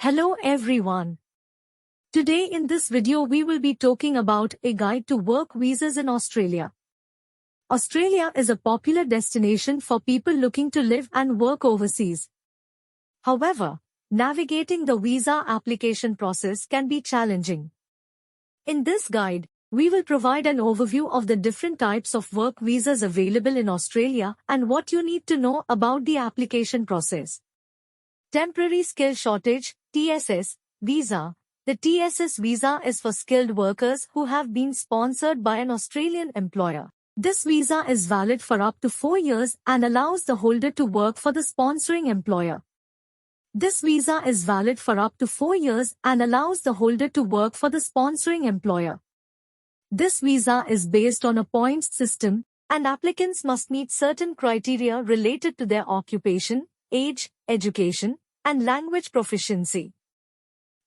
Hello everyone. Today in this video we will be talking about a guide to work visas in Australia. Australia is a popular destination for people looking to live and work overseas. However, navigating the visa application process can be challenging. In this guide, we will provide an overview of the different types of work visas available in Australia and what you need to know about the application process. Temporary Skill Shortage (TSS) visa. The TSS visa is for skilled workers who have been sponsored by an Australian employer. This visa is valid for up to 4 years and allows the holder to work for the sponsoring employer. This visa is valid for up to 4 years and allows the holder to work for the sponsoring employer. This visa is based on a points system, and applicants must meet certain criteria related to their occupation, age, education, and language proficiency.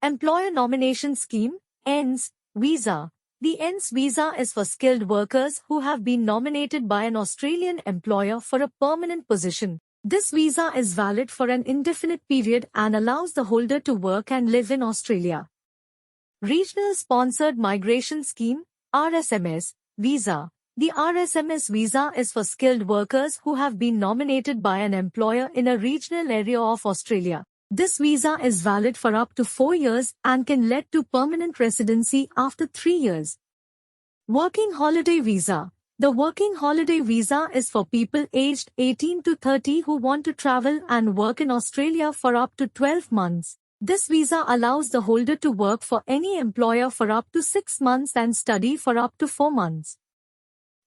Employer Nomination Scheme (ENS) visa. The ENS visa is for skilled workers who have been nominated by an Australian employer for a permanent position. This visa is valid for an indefinite period and allows the holder to work and live in Australia. Regional Sponsored Migration Scheme (RSMS) visa. The RSMS visa is for skilled workers who have been nominated by an employer in a regional area of Australia. This visa is valid for up to 4 years and can lead to permanent residency after 3 years. Working Holiday Visa. The Working Holiday Visa is for people aged 18 to 30 who want to travel and work in Australia for up to 12 months. This visa allows the holder to work for any employer for up to 6 months and study for up to 4 months.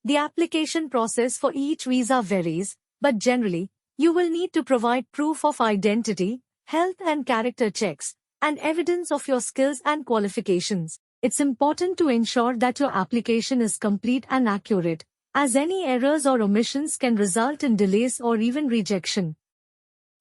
The application process for each visa varies, but generally, you will need to provide proof of identity, health and character checks, and evidence of your skills and qualifications. It's important to ensure that your application is complete and accurate, as any errors or omissions can result in delays or even rejection.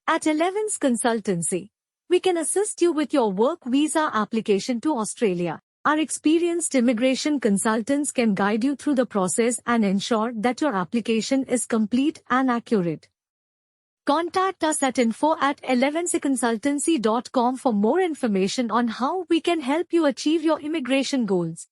At Elevance Consultancy, we can assist you with your work visa application to Australia. Our experienced immigration consultants can guide you through the process and ensure that your application is complete and accurate. Contact us at info@elevanceconsultancy.com for more information on how we can help you achieve your immigration goals.